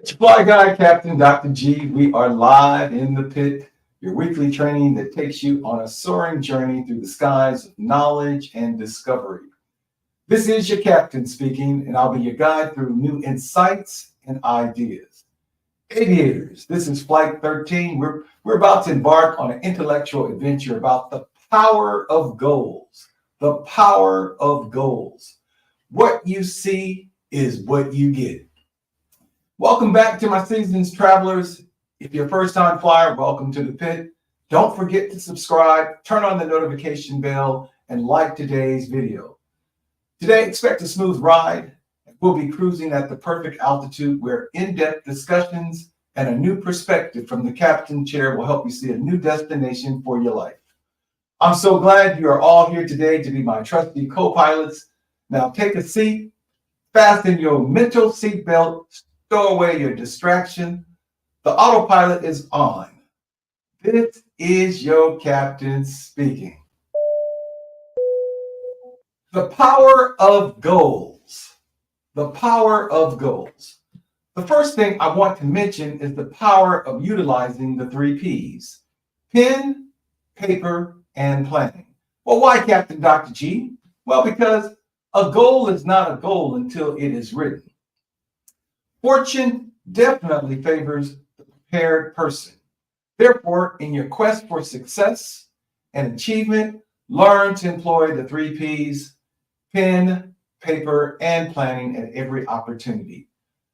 Fly Guy, Captain Dr.G. We are live in the pit, your weekly training that takes you on a soaring journey through the skies of knowledge and discovery. This is your captain speaking, and I'll be your guide through new insights and ideas. Aviators, this is Flight 13. We're about to embark on an intellectual adventure about the power of goals. The power of goals. What you see is what you get. Welcome back to my seasoned travelers. If you're a first-time flyer, welcome to the pit. Don't forget to subscribe, turn on the notification bell, and like today's video. Today, expect a smooth ride. We'll be cruising at the perfect altitude where in-depth discussions and a new perspective from the captain chair will help you see a new destination for your life. I'm so glad you are all here today to be my trusty co-pilots. Now take a seat, fasten your mental seatbelt, stow away your distraction. The autopilot is on. This is your captain speaking. The power of goals. The power of goals. The first thing I want to mention is the power of utilizing the 3 P's. Pen, paper, and planning. Well, why Captain Dr. G? Well, because a goal is not a goal until it is written. Fortune definitely favors the prepared person. Therefore, in your quest for success and achievement, learn to employ the 3 P's, pen, paper, and planning at every opportunity.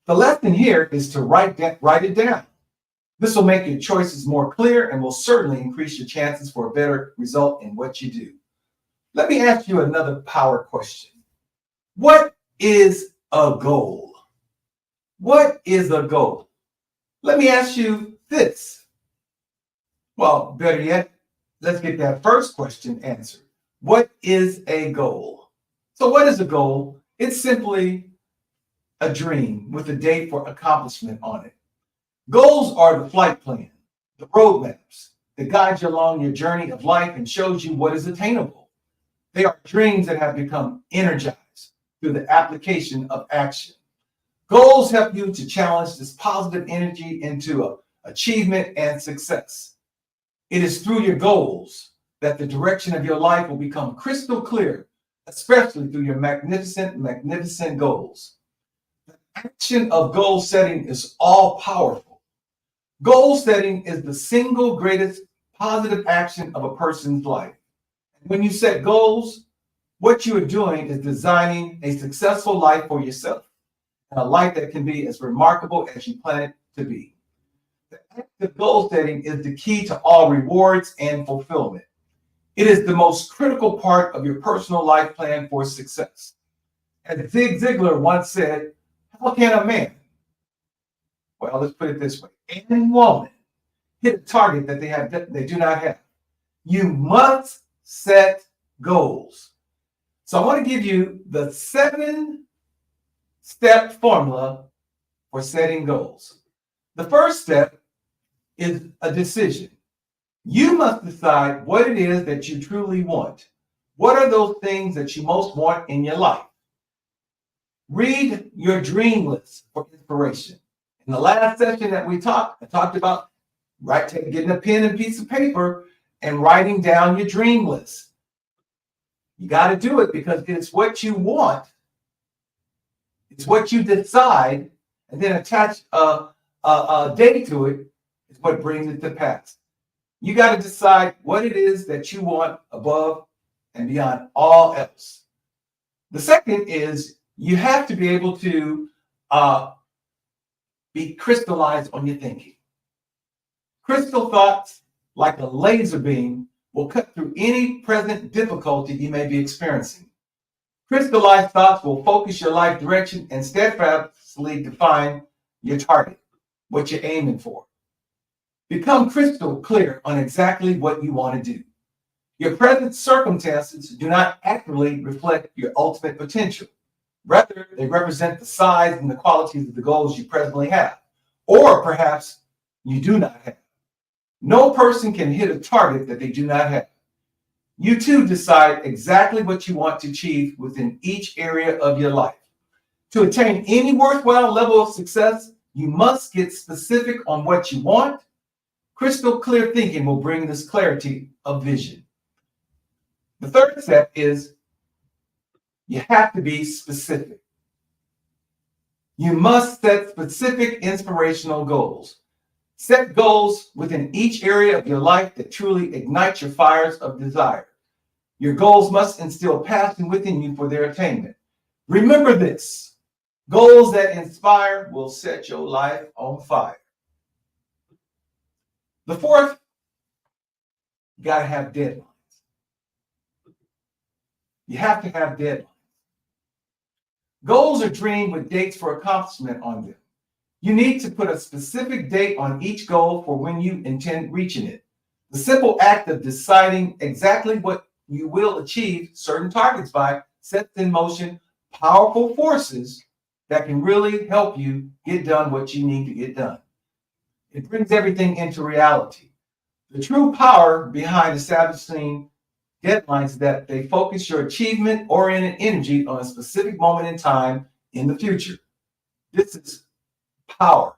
The lesson here is to write it down. This will make your choices more clear and will certainly increase your chances for a better result in what you do. Let me ask you another power question. What is a goal? What is a goal? Let me ask you this. Well, better yet, let's get that first question answered. What is a goal? So what is a goal? It's simply a dream with a date for accomplishment on it. Goals are the flight plan, the roadmaps that guide you along your journey of life and shows you what is attainable. They are dreams that have become energized through the application of action. Goals help you to challenge this positive energy into achievement and success. It is through your goals that the direction of your life will become crystal clear, especially through your magnificent goals. The action of goal setting is all powerful. Goal setting is the single greatest positive action of a person's life. When you set goals, what you are doing is designing a successful life for yourself, and a life that can be as remarkable as you plan it to be. The act of goal setting is the key to all rewards and fulfillment. It is the most critical part of your personal life plan for success. As Zig Ziglar once said, how can a man, well, let's put it this way, and woman hit a target that they do not have? You must set goals. So I want to give you the 7-step formula for setting goals. The first step is a decision. You must decide what it is that you truly want. What are those things that you most want in your life? Read your dream list for inspiration. In the last session that I talked about getting a pen and piece of paper and writing down your dream list. You got to do it because it's what you want. It's what you decide, and then attach a date to it is what brings it to pass. You got to decide what it is that you want above and beyond all else. The second is you have to be able to be crystallized on your thinking. Crystal thoughts, like a laser beam, will cut through any present difficulty you may be experiencing. Crystallized thoughts will focus your life direction and steadfastly define your target, what you're aiming for. Become crystal clear on exactly what you want to do. Your present circumstances do not accurately reflect your ultimate potential. Rather, they represent the size and the qualities of the goals you presently have, or perhaps you do not have. No person can hit a target that they do not have. You too decide exactly what you want to achieve within each area of your life. To attain any worthwhile level of success, You must get specific on what you want. Crystal clear thinking will bring this clarity of vision. The third step is you have to be specific. You must set specific inspirational goals. Set goals within each area of your life that truly ignite your fires of desire. Your goals must instill passion within you for their attainment. Remember this: goals that inspire will set your life on fire. The fourth, you got to have deadlines. You have to have deadlines. Goals are dreamed with dates for accomplishment on them. You need to put a specific date on each goal for when you intend reaching it. The simple act of deciding exactly what you will achieve certain targets by sets in motion powerful forces that can really help you get done what you need to get done. It brings everything into reality. The true power behind establishing deadlines is that they focus your achievement-oriented energy on a specific moment in time in the future. This is power.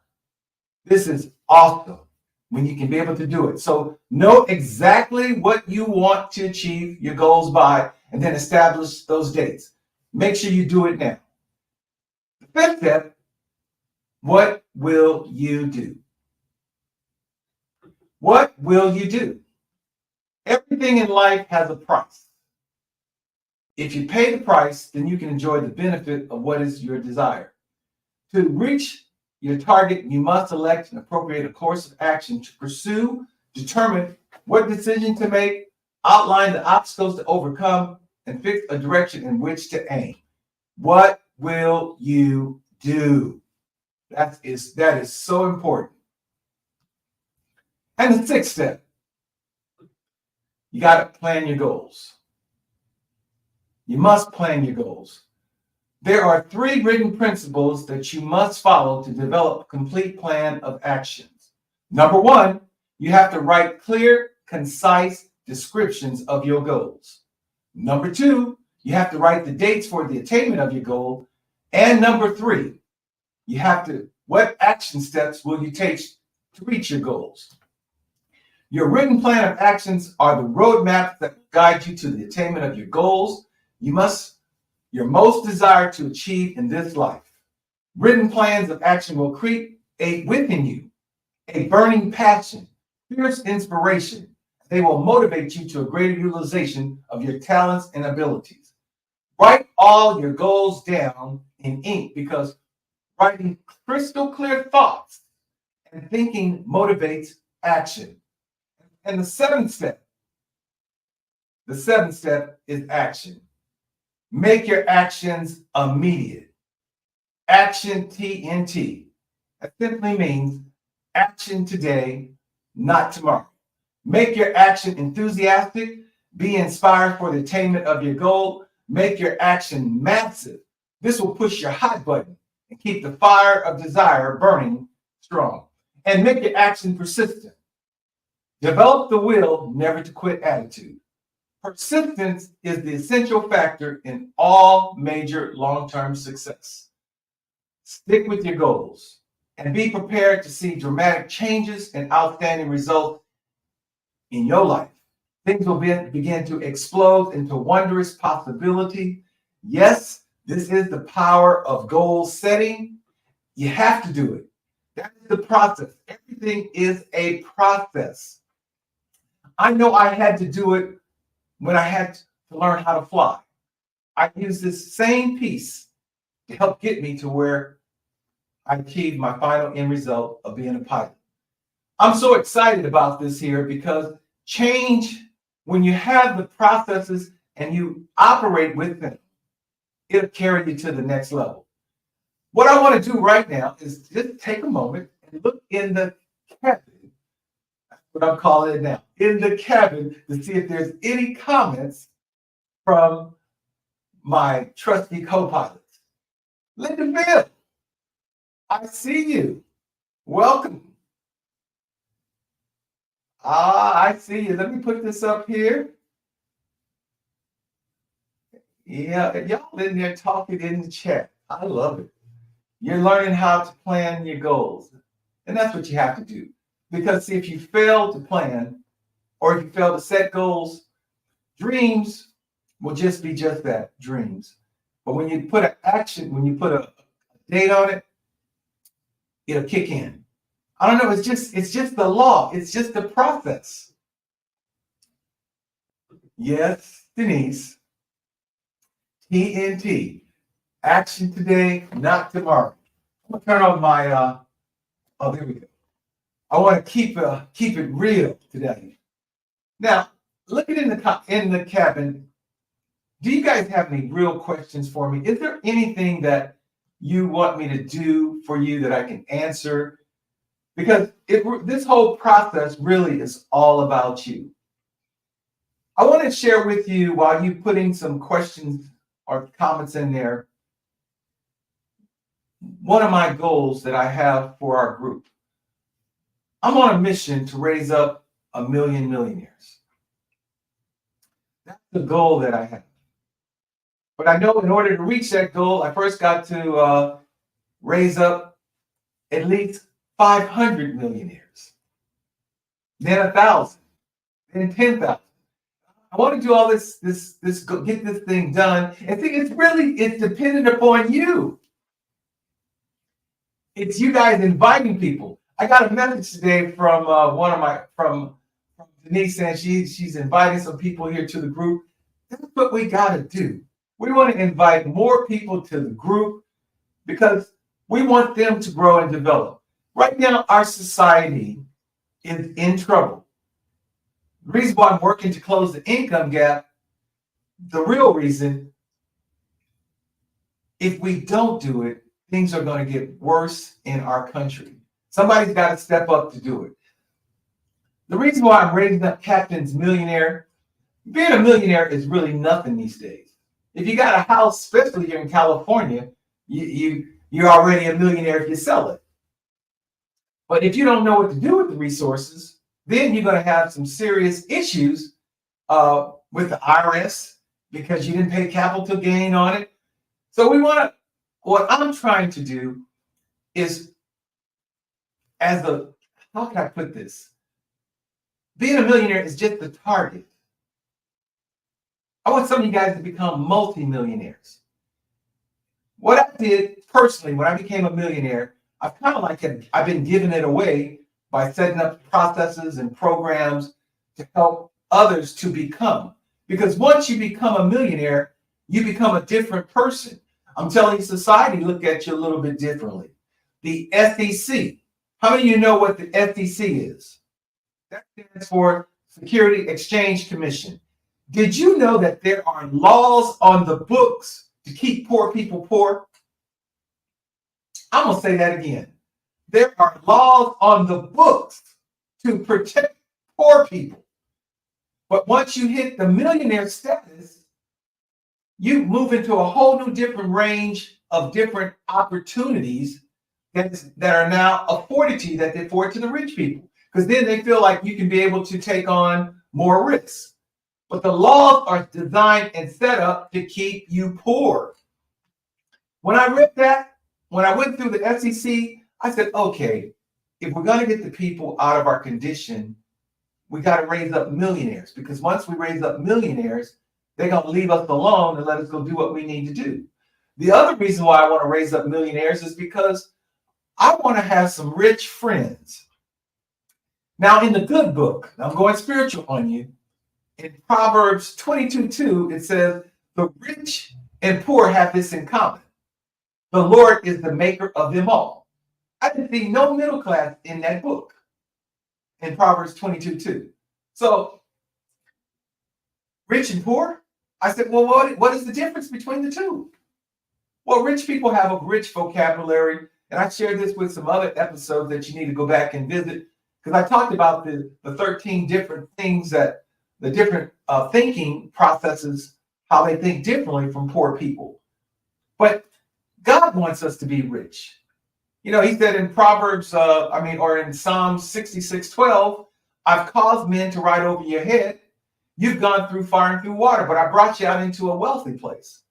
This is awesome when you can be able to do it. So know exactly what you want to achieve your goals by, and then establish those dates. Make sure you do it now. The fifth step, what will you do? What will you do? Everything in life has a price. If you pay the price, then you can enjoy the benefit of what is your desire. To reach your target, you must elect and appropriate a course of action to pursue, determine what decision to make, outline the obstacles to overcome, and fix a direction in which to aim. What will you do? That is so important. And the sixth step, you got to plan your goals. You must plan your goals. There are 3 written principles that you must follow to develop a complete plan of actions. Number 1, you have to write clear, concise descriptions of your goals. Number 2, you have to write the dates for the attainment of your goal. And number 3, what action steps will you take to reach your goals? Your written plan of actions are the roadmaps that guide you to the attainment of your goals. Your most desire to achieve in this life. Written plans of action will create within you a burning passion, fierce inspiration. They will motivate you to a greater utilization of your talents and abilities. Write all your goals down in ink, because writing crystal clear thoughts and thinking motivates action. And the seventh step is action. Make your actions immediate. Action TNT. That simply means action today, not tomorrow. Make your action enthusiastic. Be inspired for the attainment of your goal. Make your action massive. This will push your hot button and keep the fire of desire burning strong. And make your action persistent. Develop the will never to quit attitude. Persistence is the essential factor in all major long-term success. Stick with your goals and be prepared to see dramatic changes and outstanding results in your life. Things will begin to explode into wondrous possibility. Yes, this is the power of goal setting. You have to do it. That is the process. Everything is a process. I know I had to do it when I had to learn how to fly. I used this same piece to help get me to where I achieved my final end result of being a pilot. I'm so excited about this here because change, when you have the processes and you operate with them, it'll carry you to the next level. What I want to do right now is just take a moment and look in the cabin. That's what I'm calling it now. In the cabin to see if there's any comments from my trusty co-pilots. Linda Bill, I see you. Welcome. I see you. Let me put this up here. Yeah, y'all in there talking in the chat. I love it. You're learning how to plan your goals. And that's what you have to do. Because see, if you fail to plan or if you fail to set goals, dreams will just be just that, dreams. But when you put an action, when you put a date on it, it'll kick in. I don't know, it's just the law. It's just the process. Yes, Denise. TNT. Action today, not tomorrow. I'm gonna turn on my oh, there we go. I want to keep it real today. Now, looking in the cabin, do you guys have any real questions for me? Is there anything that you want me to do for you that I can answer? Because this whole process really is all about you. I want to share with you, while you putting some questions or comments in there, one of my goals that I have for our group. I'm on a mission to raise up 1 million millionaires. That's the goal that I have. But I know in order to reach that goal, I first got to raise up at least 500 millionaires, then 1,000, then 10,000. I want to do all this, get this thing done. And think it's dependent upon you. It's you guys inviting people. I got a message today from from Denise saying she's inviting some people here to the group. That's what we got to do. We want to invite more people to the group because we want them to grow and develop. Right now, our society is in trouble. The reason why I'm working to close the income gap, the real reason, if we don't do it, things are going to get worse in our country. Somebody's got to step up to do it. The reason why I'm raising up Captain's Millionaire, being a millionaire is really nothing these days. If you got a house, especially here in California, you're already a millionaire if you sell it. But if you don't know what to do with the resources, then you're going to have some serious issues with the IRS because you didn't pay capital gain on it. So what I'm trying to do is, how can I put this? Being a millionaire is just the target. I want some of you guys to become multi-millionaires. What I did personally when I became a millionaire, I've been giving it away by setting up processes and programs to help others to become. Because once you become a millionaire, you become a different person. I'm telling you, society look at you a little bit differently. The SEC. How many of you know what the SEC is? That stands for Security Exchange Commission. Did you know that there are laws on the books to keep poor people poor? I'm going to say that again. There are laws on the books to protect poor people. But once you hit the millionaire status, you move into a whole new different range of different opportunities that are now afforded to you, that they afford to the rich people. Because then they feel like you can be able to take on more risks. But the laws are designed and set up to keep you poor. When I read that, when I went through the SEC, I said, okay, if we're going to get the people out of our condition, we got to raise up millionaires. Because once we raise up millionaires, they're going to leave us alone and let us go do what we need to do. The other reason why I want to raise up millionaires is because I want to have some rich friends. Now, in the good book, I'm going spiritual on you. In Proverbs 22:2, it says, the rich and poor have this in common. The Lord is the maker of them all. I didn't see no middle class in that book, in Proverbs 22:2. So, rich and poor? I said, well, what is the difference between the two? Well, rich people have a rich vocabulary, and I shared this with some other episodes that you need to go back and visit, because I talked about the 13 different things that the different thinking processes, how they think differently from poor people. But God wants us to be rich. You know, he said in Proverbs, or in Psalm 66:12, I've caused men to ride over your head. You've gone through fire and through water, but I brought you out into a wealthy place.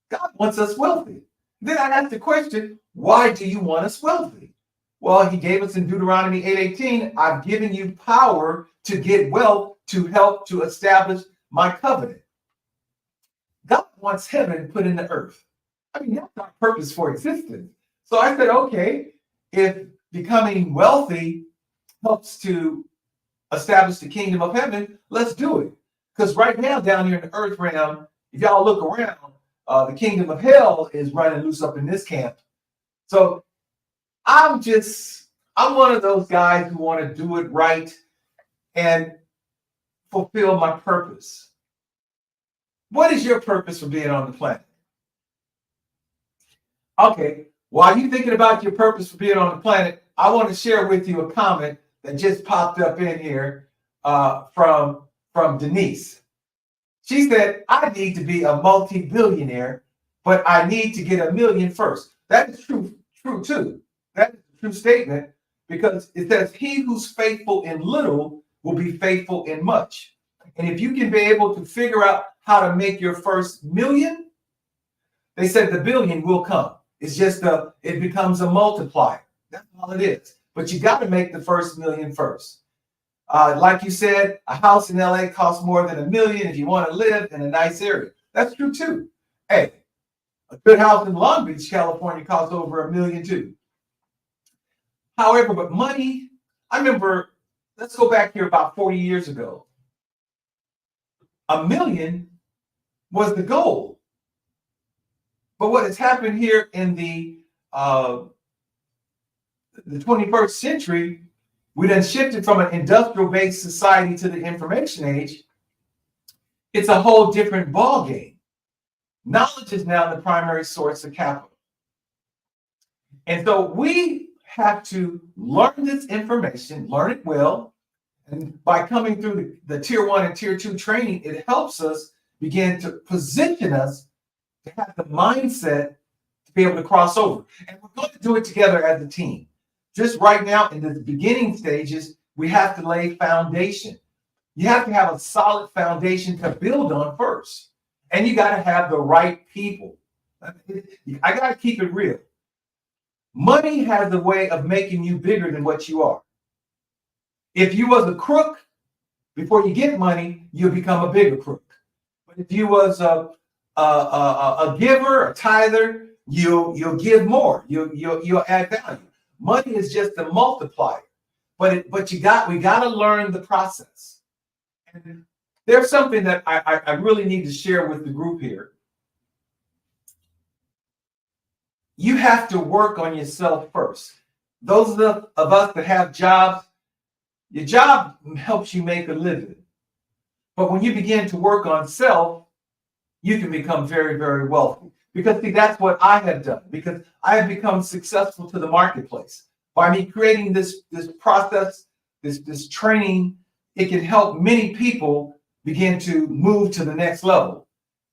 God wants us wealthy. Then I asked the question, why do you want us wealthy? Well, he gave us in Deuteronomy 8:18, I've given you power to get wealth to help to establish my covenant. God wants heaven put in the earth. I mean, that's our purpose for existence. So I said, okay, if becoming wealthy helps to establish the kingdom of heaven, let's do it. Because right now, down here in the earth realm, if y'all look around, the kingdom of hell is running loose up in this camp. So I'm one of those guys who want to do it right and fulfill my purpose. What is your purpose for being on the planet? Okay, while you're thinking about your purpose for being on the planet, I want to share with you a comment that just popped up in here from Denise. She said, I need to be a multi-billionaire, but I need to get 1 million first. That is true too. That is a true statement because it says, he who's faithful in little will be faithful in much. And if you can be able to figure out how to make your first million, they said the billion will come. It's just it becomes a multiplier. That's all it is. But you got to make the first million first. Like you said, a house in LA costs more than $1 million if you want to live in a nice area. That's true too. Hey, a good house in Long Beach, California costs over $1 million too. However, but money, I remember, let's go back here about 40 years ago. $1 million was the goal. But what has happened here in the 21st century, we then shifted from an industrial-based society to the information age. It's a whole different ballgame. Knowledge is now the primary source of capital. And so we have to learn this information, learn it well. And by coming through the tier 1 and tier 2 training, it helps us begin to position us to have the mindset to be able to cross over. And we're going to do it together as a team. Just right now in the beginning stages, we have to lay foundation. You have to have a solid foundation to build on first. And you got to have the right people. I got to keep it real. Money has a way of making you bigger than what you are. If you was a crook, before you get money, you'll become a bigger crook. But if you was a giver, a tither, you'll give more. You'll add value. Money is just a multiplier. But we got to learn the process. And there's something that I really need to share with the group here. You have to work on yourself first. Those of us that have jobs, your job helps you make a living. But when you begin to work on self, you can become very, very wealthy. Because see, that's what I have done. Because I have become successful to the marketplace. By me creating this process, this training, it can help many people begin to move to the next level.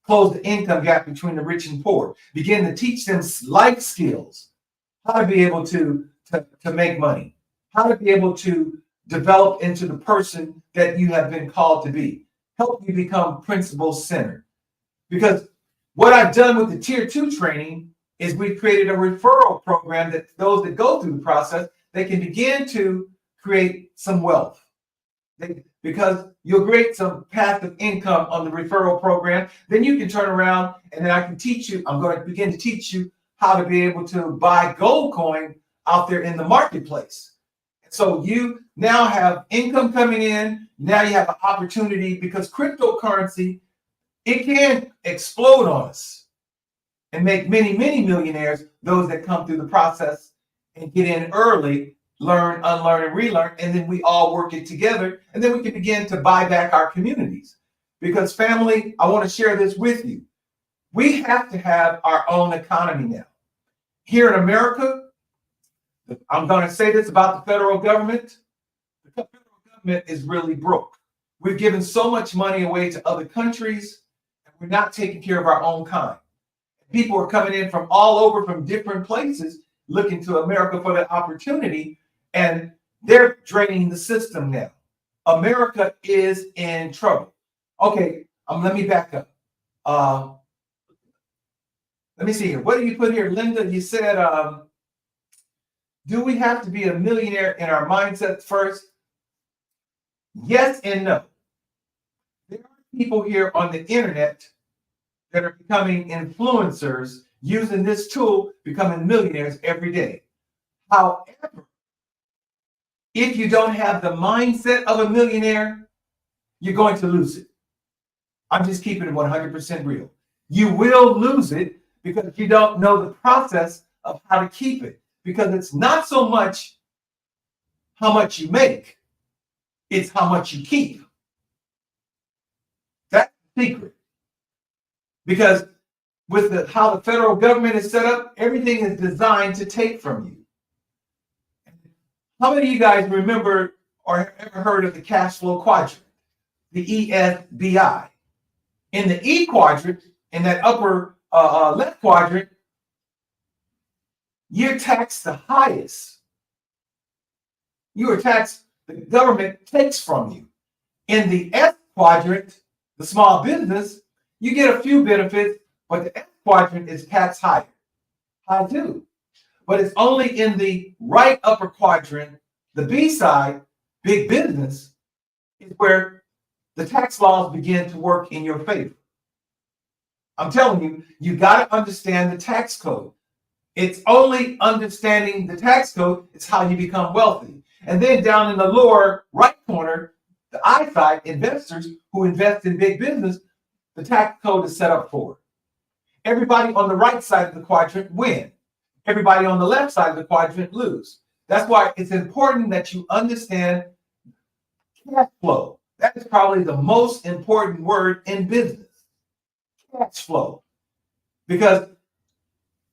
Close the income gap between the rich and poor. Begin to teach them life skills. How to be able to make money. How to be able to develop into the person that you have been called to be. Help you become principle-centered. Because what I've done with the tier 2 training is we've created a referral program that those that go through the process, they can begin to create some wealth. Because you'll create some passive income on the referral program, then you can turn around and then I can teach you, I'm going to begin to teach you how to be able to buy gold coin out there in the marketplace. So you now have income coming in, now you have an opportunity because cryptocurrency, it can explode on us and make many, many millionaires, those that come through the process and get in early, learn, unlearn, and relearn, and then we all work it together, and then we can begin to buy back our communities. Because family, I want to share this with you. We have to have our own economy now. Here in America, I'm going to say this about the federal government. The federal government is really broke. We've given so much money away to other countries, and we're not taking care of our own kind. People are coming in from all over, from different places, looking to America for the opportunity, and they're draining the system now. America is in trouble. Okay, let me back up. Let me see here. What do you put here, Linda? You said, do we have to be a millionaire in our mindset first? Yes and no. There are people here on the internet that are becoming influencers using this tool, becoming millionaires every day. However, if you don't have the mindset of a millionaire, you're going to lose it. I'm just keeping it 100% real. You will lose it because you don't know the process of how to keep it. Because it's not so much how much you make, it's how much you keep. That's the secret. Because with how the federal government is set up, everything is designed to take from you. How many of you guys remember or have ever heard of the cash flow quadrant, the ESBI? In the E quadrant, in that upper left quadrant, you're taxed the highest. You are taxed, the government takes from you. In the F quadrant, the small business, you get a few benefits, but the F quadrant is taxed higher. High too. But it's only in the right upper quadrant, the B side, big business, is where the tax laws begin to work in your favor. I'm telling you, you got to understand the tax code. It's only understanding the tax code is how you become wealthy. And then down in the lower right corner, the I side, investors who invest in big business, the tax code is set up for. Everybody on the right side of the quadrant win. Everybody on the left side of the quadrant lose. That's why it's important that you understand cash flow. That is probably the most important word in business. Cash flow. Because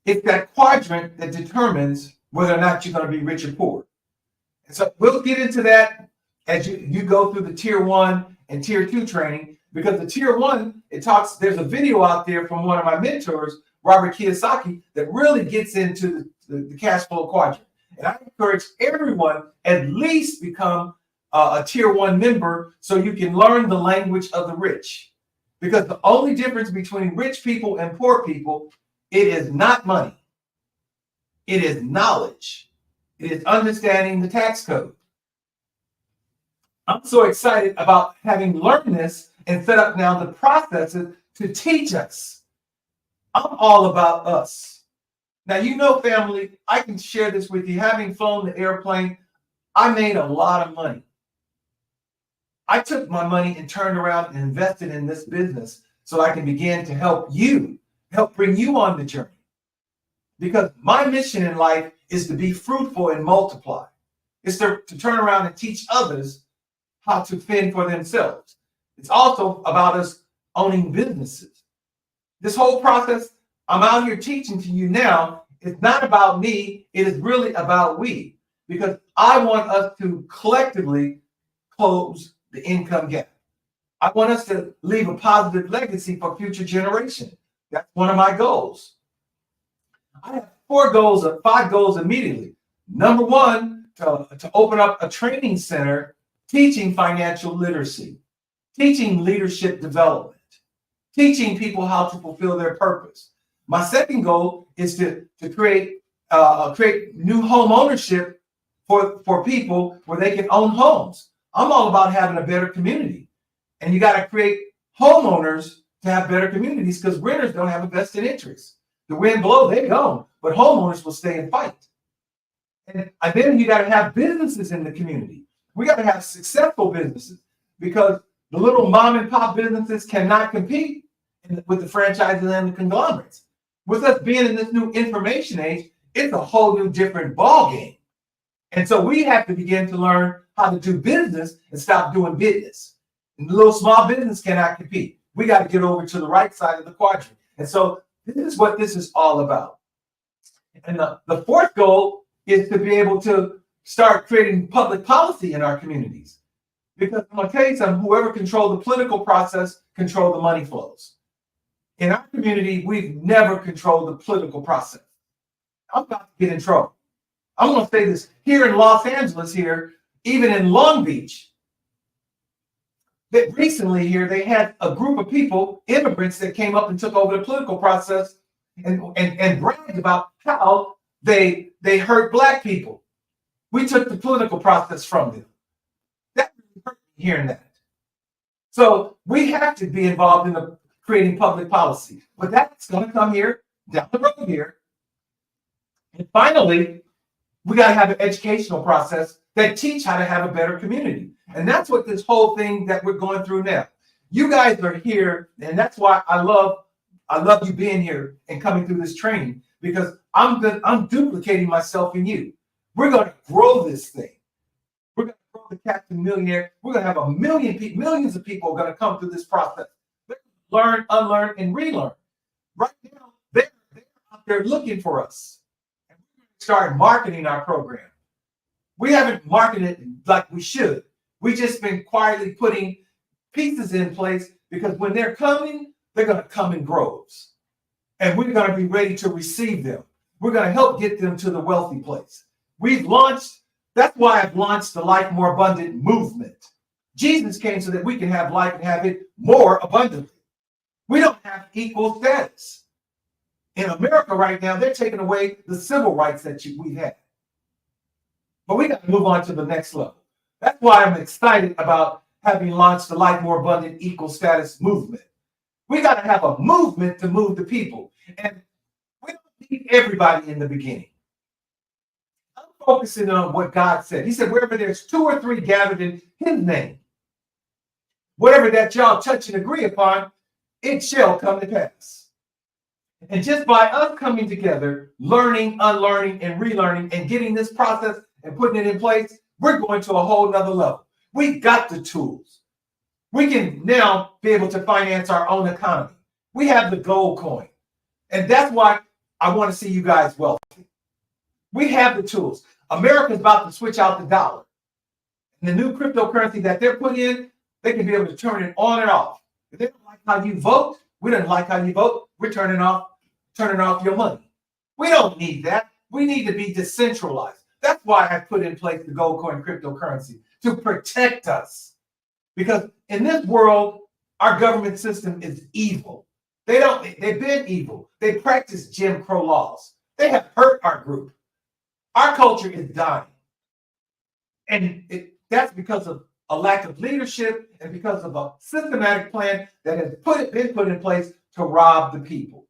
it's that quadrant that determines whether or not you're going to be rich or poor. And so we'll get into that as you go through the tier 1 and tier 2 training, because the tier 1, there's a video out there from one of my mentors, Robert Kiyosaki, that really gets into the cash flow quadrant. And I encourage everyone at least become a tier 1 member so you can learn the language of the rich. Because the only difference between rich people and poor people, it is not money. It is knowledge. It is understanding the tax code. I'm so excited about having learned this and set up now the processes to teach us. I'm all about us. Now, you know, family, I can share this with you. Having flown the airplane, I made a lot of money. I took my money and turned around and invested in this business so I can begin to help bring you on the journey. Because my mission in life is to be fruitful and multiply. It's to turn around and teach others how to fend for themselves. It's also about us owning businesses. This whole process I'm out here teaching to you now, it's not about me, it is really about we. Because I want us to collectively close the income gap. I want us to leave a positive legacy for future generations. That's one of my goals. I have 5 goals immediately. Number 1, to open up a training center teaching financial literacy, teaching leadership development, teaching people how to fulfill their purpose. My second goal is to create new home ownership for people where they can own homes. I'm all about having a better community. And you got to create homeowners to have better communities, because renters don't have a vested interest. The wind blows, they're gone, but homeowners will stay and fight. And then you got to have businesses in the community. We got to have successful businesses, because the little mom and pop businesses cannot compete with the franchises and the conglomerates. With us being in this new information age, it's a whole new different ball game. And so we have to begin to learn how to do business and stop doing business. And the little small business cannot compete. We got to get over to the right side of the quadrant. And so this is what this is all about. And the fourth goal is to be able to start creating public policy in our communities. Because I'm going to tell you something, whoever controls the political process controls the money flows. In our community, we've never controlled the political process. I'm about to get in trouble. I'm going to say this here in Los Angeles, here, even in Long Beach, that recently here, they had a group of people, immigrants, that came up and took over the political process and bragged about how they hurt black people. We took the political process from them. That really hurt me hearing that. So we have to be involved in creating public policy, but that's going to come here down the road here. And finally, we got to have an educational process that teach how to have a better community. And that's what this whole thing that we're going through now. You guys are here, and that's why I love you being here and coming through this training, because I'm duplicating myself in you. We're going to grow this thing. We're going to grow the Captain Millionaire. We're going to have millions of people are going to come through this process. They're going to learn, unlearn, and relearn. Right now, they're out there looking for us. And we're going to start marketing our program. We haven't marketed it like we should. We've just been quietly putting pieces in place, because when they're coming, they're going to come in groves. And we're going to be ready to receive them. We're going to help get them to the wealthy place. That's why I've launched the Life More Abundant movement. Jesus came so that we can have life and have it more abundantly. We don't have equal status. In America right now, they're taking away the civil rights that we've had. But we got to move on to the next level. That's why I'm excited about having launched the Life More Abundant Equal Status movement. We got to have a movement to move the people. And we don't need everybody in the beginning. I'm focusing on what God said. He said, wherever there's 2 or 3 gathered in his name, whatever that y'all touch and agree upon, it shall come to pass. And just by us coming together, learning, unlearning, and relearning, and getting this process and putting it in place, we're going to a whole nother level. We got the tools. We can now be able to finance our own economy. We have the gold coin. And that's why I want to see you guys wealthy. We have the tools. America's about to switch out the dollar. And the new cryptocurrency that they're putting in, they can be able to turn it on and off. If they don't like how you vote, we don't like how you vote, we're turning off your money. We don't need that. We need to be decentralized. That's why I put in place the gold coin cryptocurrency, to protect us. Because in this world, our government system is evil. They've been evil. They practice Jim Crow laws. They have hurt our group. Our culture is dying. And that's because of a lack of leadership and because of a systematic plan that has been put in place to rob the people.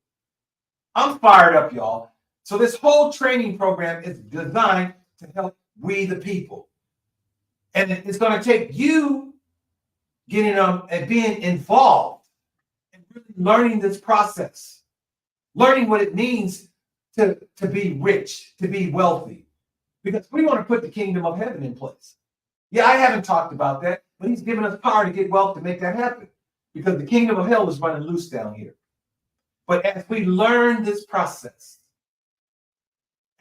I'm fired up, y'all. So this whole training program is designed to help we the people. And it's going to take you getting and being involved and really learning this process, learning what it means to be rich, to be wealthy, because we want to put the kingdom of heaven in place. Yeah, I haven't talked about that, but he's given us power to get wealth to make that happen, because the kingdom of hell is running loose down here. But as we learn this process,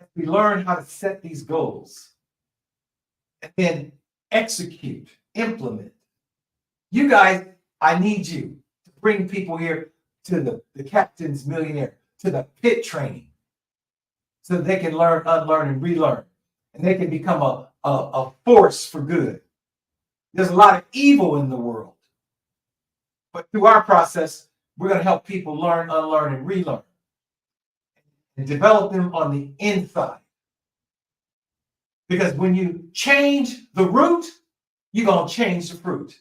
as we learn how to set these goals and then execute, implement, you guys, I need you to bring people here to the Captain's Millionaire, to the pit training, so that they can learn, unlearn, and relearn, and they can become a force for good. There's a lot of evil in the world, but through our process, we're going to help people learn, unlearn, and relearn, and develop them on the inside. Because when you change the root, you're going to change the fruit.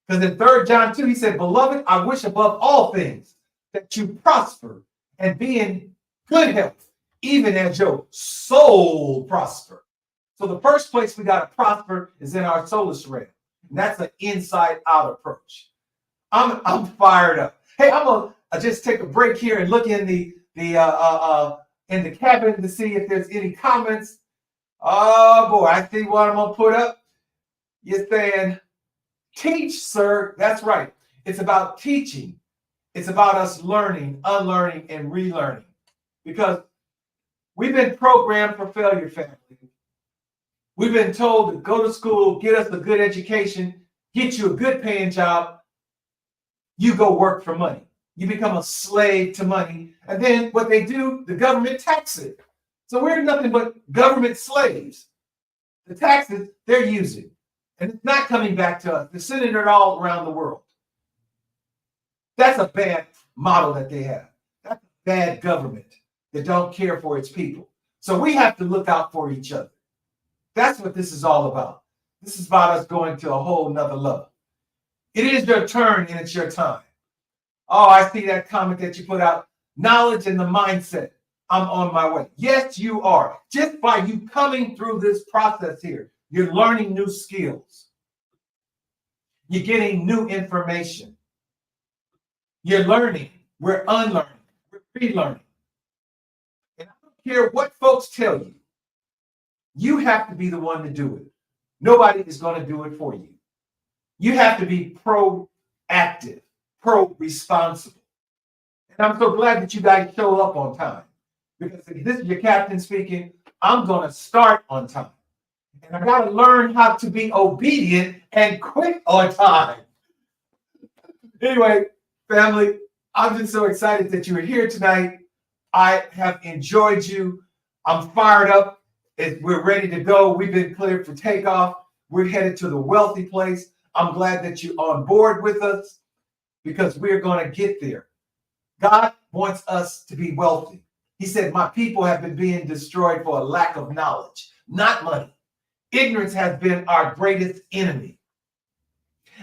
Because in 3 John 2, he said, beloved, I wish above all things that you prosper and be in good health, even as your soul prosper. So the first place we got to prosper is in our soulless realm. And that's an inside-out approach. I'm fired up. Hey, I'm gonna just take a break here and look in the cabin to see if there's any comments. Oh boy, I see what I'm gonna put up. You're saying, teach, sir. That's right. It's about teaching. It's about us learning, unlearning, and relearning. Because we've been programmed for failure, family. We've been told to go to school, get us a good education, get you a good paying job. You go work for money. You become a slave to money. And then what they do, the government tax it. So we're nothing but government slaves. The taxes they're using. And it's not coming back to us. They're sending it all around the world. That's a bad model that they have. That's a bad government that don't care for its people. So we have to look out for each other. That's what this is all about. This is about us going to a whole nother level. It is your turn and it's your time. Oh, I see that comment that you put out. Knowledge and the mindset. I'm on my way. Yes, you are. Just by you coming through this process here, you're learning new skills. You're getting new information. You're learning. We're unlearning. We're relearning. And I don't care what folks tell you. You have to be the one to do it. Nobody is going to do it for you. You have to be proactive, pro-responsible. And I'm so glad that you guys show up on time. Because if this is your captain speaking, I'm going to start on time. And I got to learn how to be obedient and quit on time. Anyway, family, I'm just so excited that you're here tonight. I have enjoyed you. I'm fired up. We're ready to go. We've been cleared for takeoff. We're headed to the wealthy place. I'm glad that you're on board with us because we're going to get there. God wants us to be wealthy. He said, my people have been being destroyed for a lack of knowledge, not money. Ignorance has been our greatest enemy.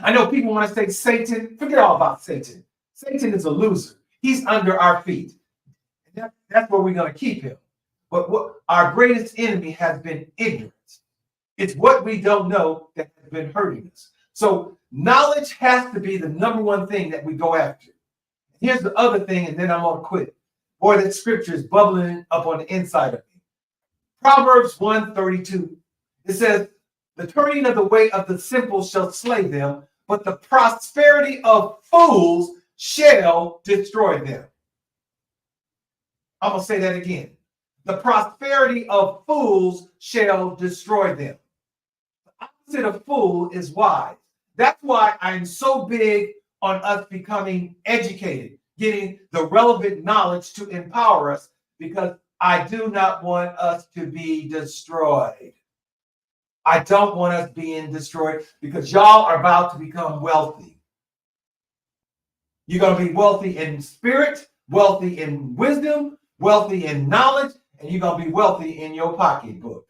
I know people want to say Satan. Forget all about Satan. Satan is a loser. He's under our feet. That's where we're going to keep him. But what our greatest enemy has been ignorance. It's what we don't know that has been hurting us. So knowledge has to be the number one thing that we go after. Here's the other thing, and then I'm going to quit. Boy, that scripture is bubbling up on the inside of me. Proverbs 1:32. It says, the turning of the way of the simple shall slay them, but the prosperity of fools shall destroy them. I'm going to say that again. The prosperity of fools shall destroy them. The opposite of fool is wise. That's why I'm so big on us becoming educated, getting the relevant knowledge to empower us, because I do not want us to be destroyed. I don't want us being destroyed because y'all are about to become wealthy. You're going to be wealthy in spirit, wealthy in wisdom, wealthy in knowledge, and you're going to be wealthy in your pocketbook.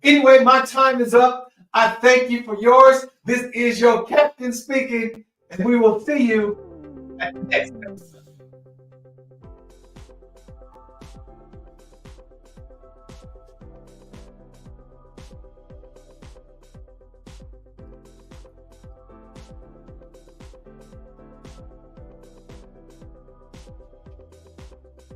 Anyway, my time is up. I thank you for yours. This is your captain speaking, and we will see you at the next episode.